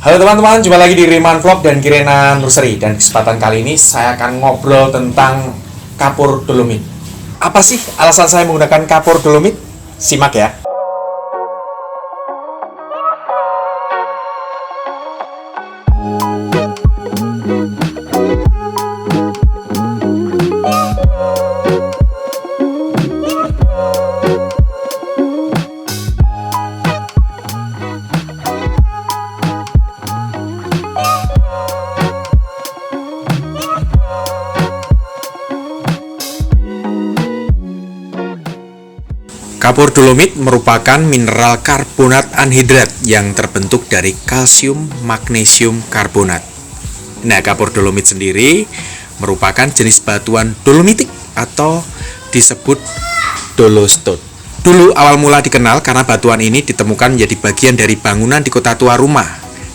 Halo teman-teman, jumpa lagi di Riman Vlog dan Kirena Nursery. Dan kesempatan kali ini saya akan ngobrol tentang kapur dolomit. Apa sih alasan saya menggunakan kapur dolomit? Simak ya. Kapur dolomit merupakan mineral karbonat anhidrat yang terbentuk dari kalsium magnesium karbonat. Nah, kapur dolomit sendiri merupakan jenis batuan dolomitik atau disebut dolostone. Dulu awal mula dikenal karena batuan ini ditemukan menjadi bagian dari bangunan di kota tua rumah,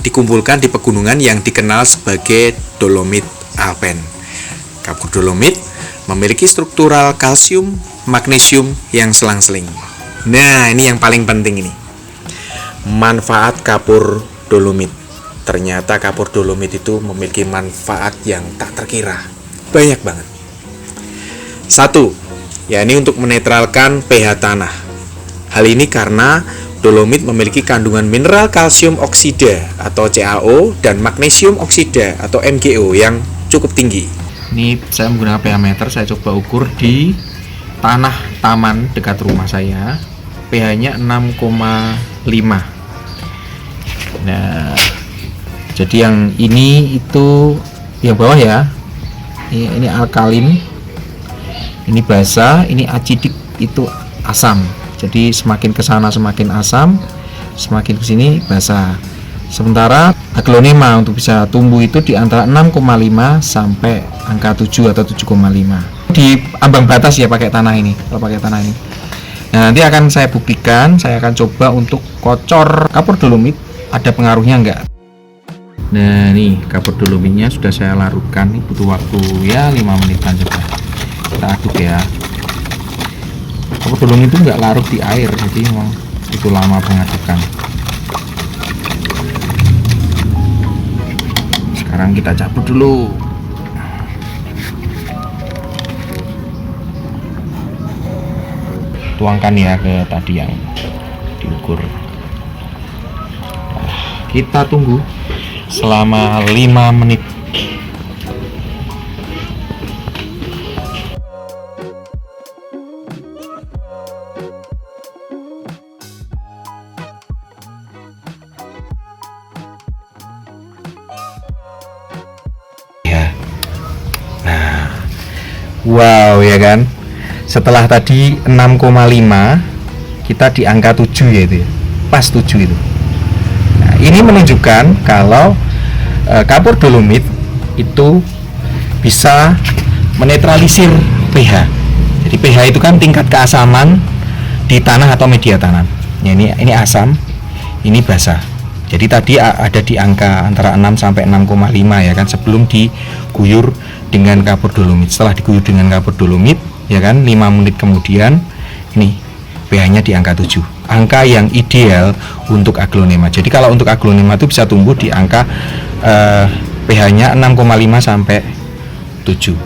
dikumpulkan di pegunungan yang dikenal sebagai dolomit alpen. Kapur dolomit memiliki struktural kalsium magnesium yang selang-seling. Nah, ini yang paling penting ini. Manfaat kapur dolomit. Ternyata kapur dolomit itu memiliki manfaat yang tak terkira. Banyak banget. 1. Ya, ini untuk menetralkan pH tanah. Hal ini karena dolomit memiliki kandungan mineral kalsium oksida atau CaO dan magnesium oksida atau MgO yang cukup tinggi. Ini saya menggunakan pH meter, saya coba ukur di tanah taman dekat rumah saya, pH-nya 6,5. Nah, jadi yang ini itu yang bawah ya, ini alkalin, ini basah, ini acidik, itu asam. Jadi semakin ke sana semakin asam, semakin ke sini basah. Sementara aglonema untuk bisa tumbuh itu di antara 6,5 sampai angka 7 atau 7,5. Di ambang batas ya pakai tanah ini. Kalau pakai tanah ini. Nah, nanti akan saya buktikan, saya akan coba untuk kocor kapur dolomit ada pengaruhnya enggak. Nah, nih kapur dolomitnya sudah saya larutkan, ini butuh waktu ya 5 menitan coba. Kita aduk ya. Kapur dolomit itu enggak larut di air, jadi memang itu lama pengadukan. Sekarang kita cabut dulu. Tuangkan ya ke tadi yang diukur. Nah, kita tunggu selama 5 menit. Ya. Nah. Wow, ya kan? Setelah tadi 6,5 kita di angka 7 ya itu ya. Pas 7 itu. Nah, ini menunjukkan kalau kapur dolomit itu bisa menetralisir pH. Jadi pH itu kan tingkat keasaman di tanah atau media tanam. Ya, ini asam, ini basah. Jadi tadi ada di angka antara 6 sampai 6,5 ya kan sebelum diguyur dengan kapur dolomit. Setelah diguyur dengan kapur dolomit ya kan 5 menit kemudian ini pH-nya di angka 7, angka yang ideal untuk aglonema. Jadi kalau untuk aglonema itu bisa tumbuh di angka pH-nya 6,5 sampai 7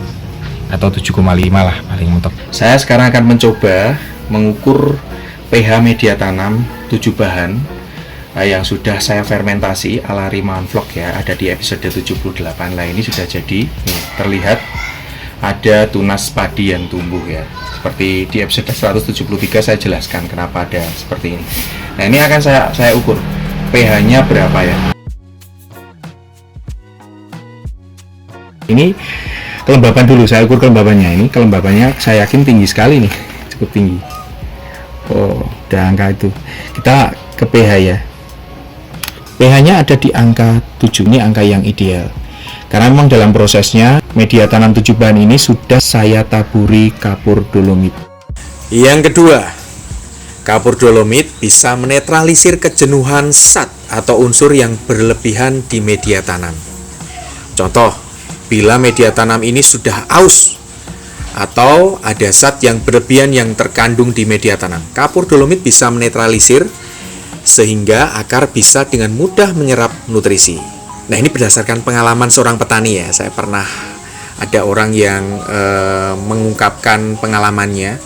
atau 7,5 lah paling mentok. Saya sekarang akan mencoba mengukur pH media tanam 7 bahan yang sudah saya fermentasi ala Riman Vlog ya, ada di episode 78 lah. Ini sudah jadi, nih, terlihat ada tunas padi yang tumbuh ya. Seperti di episode 173 saya jelaskan kenapa ada seperti ini. Nah, ini akan saya ukur pH-nya berapa ya. Ini kelembaban dulu, saya ukur kelembabannya. Ini kelembabannya saya yakin tinggi sekali nih, cukup tinggi. Oh, udah angka itu. Kita ke pH ya. pH-nya ada di angka 7, ini angka yang ideal. Karena memang dalam prosesnya media tanam 7 bahan ini sudah saya taburi kapur dolomit. Yang kedua, kapur dolomit bisa menetralisir kejenuhan zat atau unsur yang berlebihan di media tanam. Contoh, bila media tanam ini sudah aus atau ada zat yang berlebihan yang terkandung di media tanam, kapur dolomit bisa menetralisir sehingga akar bisa dengan mudah menyerap nutrisi. Nah, ini berdasarkan pengalaman seorang petani ya. Saya pernah ada orang yang mengungkapkan pengalamannya.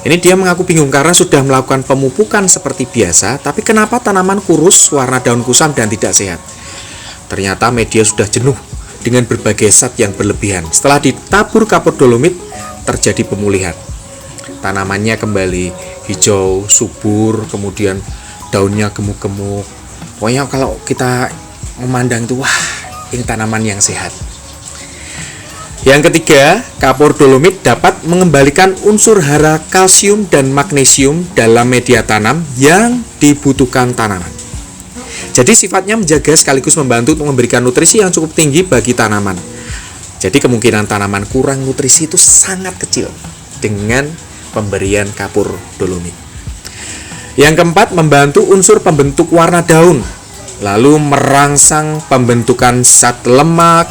Ini dia mengaku bingung karena sudah melakukan pemupukan seperti biasa, tapi kenapa tanaman kurus, warna daun kusam dan tidak sehat? Ternyata media sudah jenuh dengan berbagai zat yang berlebihan. Setelah ditabur kapur dolomit, terjadi pemulihan. Tanamannya kembali hijau, subur, kemudian daunnya gemuk-gemuk. Pokoknya kalau kita memandang itu, wah, ini tanaman yang sehat. Yang ketiga, kapur dolomit dapat mengembalikan unsur hara kalsium dan magnesium dalam media tanam yang dibutuhkan tanaman. Jadi sifatnya menjaga sekaligus membantu untuk memberikan nutrisi yang cukup tinggi bagi tanaman. Jadi kemungkinan tanaman kurang nutrisi itu sangat kecil dengan pemberian kapur dolomit. Yang keempat, membantu unsur pembentuk warna daun, lalu merangsang pembentukan zat lemak,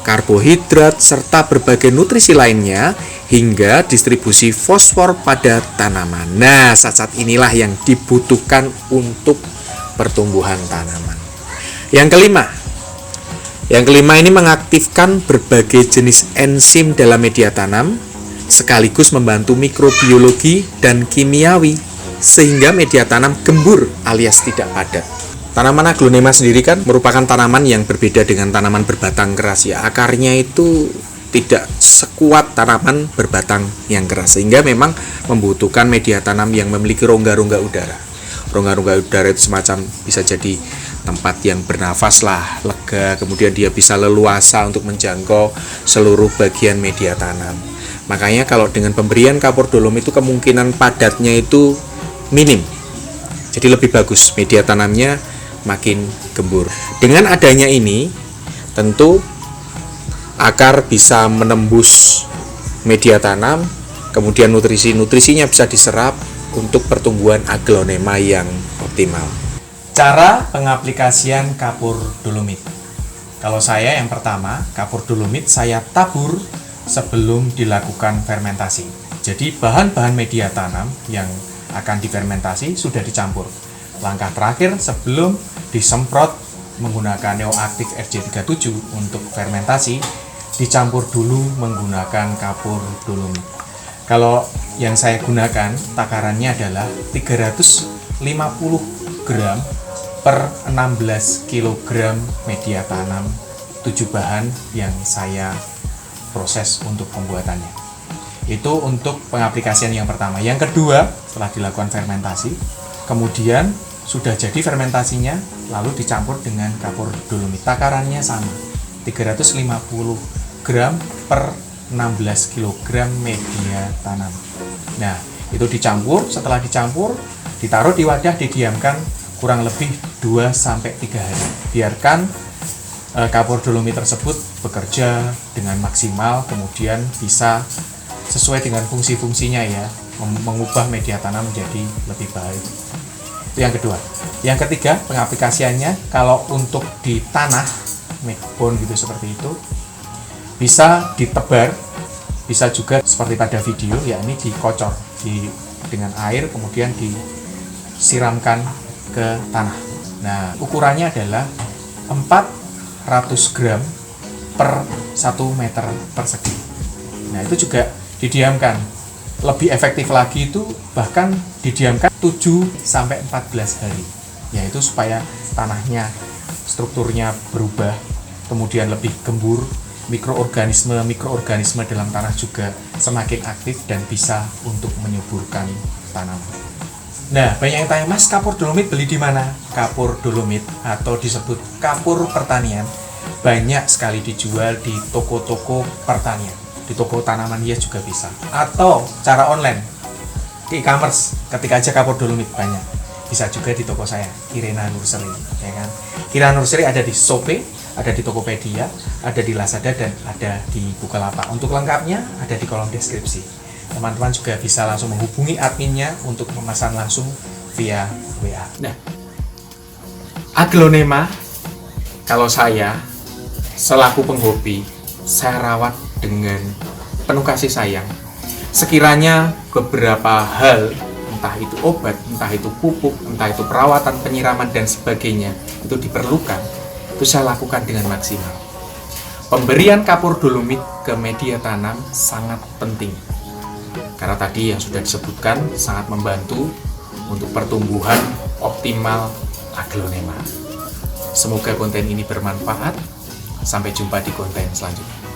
karbohidrat, serta berbagai nutrisi lainnya hingga distribusi fosfor pada tanaman. Nah, zat-zat inilah yang dibutuhkan untuk pertumbuhan tanaman. Yang kelima ini mengaktifkan berbagai jenis enzim dalam media tanam sekaligus membantu mikrobiologi dan kimiawi sehingga media tanam gembur alias tidak padat. Tanaman aglonema sendiri kan merupakan tanaman yang berbeda dengan tanaman berbatang keras ya. Akarnya itu tidak sekuat tanaman berbatang yang keras sehingga memang membutuhkan media tanam yang memiliki rongga-rongga udara. Rongga-rongga udara itu semacam bisa jadi tempat yang bernafas lah, lega, kemudian dia bisa leluasa untuk menjangkau seluruh bagian media tanam. Makanya kalau dengan pemberian kapur dolomit itu kemungkinan padatnya itu minim. Jadi lebih bagus media tanamnya makin gembur. Dengan adanya ini, tentu akar bisa menembus media tanam, kemudian nutrisinya bisa diserap untuk pertumbuhan aglonema yang optimal. Cara pengaplikasian kapur dolomit. Kalau saya yang pertama, kapur dolomit saya tabur sebelum dilakukan fermentasi. Jadi bahan-bahan media tanam yang akan difermentasi sudah dicampur. Langkah terakhir sebelum disemprot menggunakan neoaktif RJ37 untuk fermentasi, dicampur dulu menggunakan kapur dolomit. Kalau yang saya gunakan takarannya adalah 350 gram per 16 kg media tanam 7 bahan yang saya proses untuk pembuatannya. Itu untuk pengaplikasian yang pertama. Yang kedua, setelah dilakukan fermentasi, kemudian sudah jadi fermentasinya, lalu dicampur dengan kapur dolomit. Takarannya sama, 350 gram per 16 kg media tanam. Nah, itu dicampur. Setelah dicampur, ditaruh di wadah, didiamkan kurang lebih 2-3 hari. Biarkan kapur dolomit tersebut bekerja dengan maksimal, kemudian bisa sesuai dengan fungsi-fungsinya ya, mengubah media tanam menjadi lebih baik. Itu yang kedua. Yang ketiga, pengaplikasiannya kalau untuk di tanah backbone gitu seperti itu, bisa ditebar, bisa juga seperti pada video ya, ini dikocor dengan air, kemudian disiramkan ke tanah. Nah, ukurannya adalah 400 gram per 1 meter persegi. Nah, itu juga didiamkan. Lebih efektif lagi itu bahkan didiamkan 7-14 hari. Yaitu supaya tanahnya, strukturnya berubah, kemudian lebih gembur, mikroorganisme dalam tanah juga semakin aktif dan bisa untuk menyuburkan tanaman. Nah, banyak yang tanya, Mas, kapur dolomit beli di mana? Kapur dolomit atau disebut kapur pertanian banyak sekali dijual di toko-toko pertanian, di toko tanaman hias juga bisa, atau cara online di e-commerce, ketik aja kapur dolomit banyak. Bisa juga di toko saya, Irena Nursery, ya kan. Kira Nursery ada di Shopee, ada di Tokopedia, ada di Lazada, dan ada di Bukalapak. Untuk lengkapnya ada di kolom deskripsi. Teman-teman juga bisa langsung menghubungi adminnya untuk memesan langsung via WA. Nah, Aglonema, kalau saya selaku penghobi, saya rawat dengan penuh kasih sayang. Sekiranya beberapa hal, entah itu obat, entah itu pupuk, entah itu perawatan, penyiraman, dan sebagainya, itu diperlukan, itu saya lakukan dengan maksimal. Pemberian kapur dolomit ke media tanam sangat penting. Karena tadi yang sudah disebutkan sangat membantu untuk pertumbuhan optimal Aglonema. Semoga konten ini bermanfaat. Sampai jumpa di konten selanjutnya.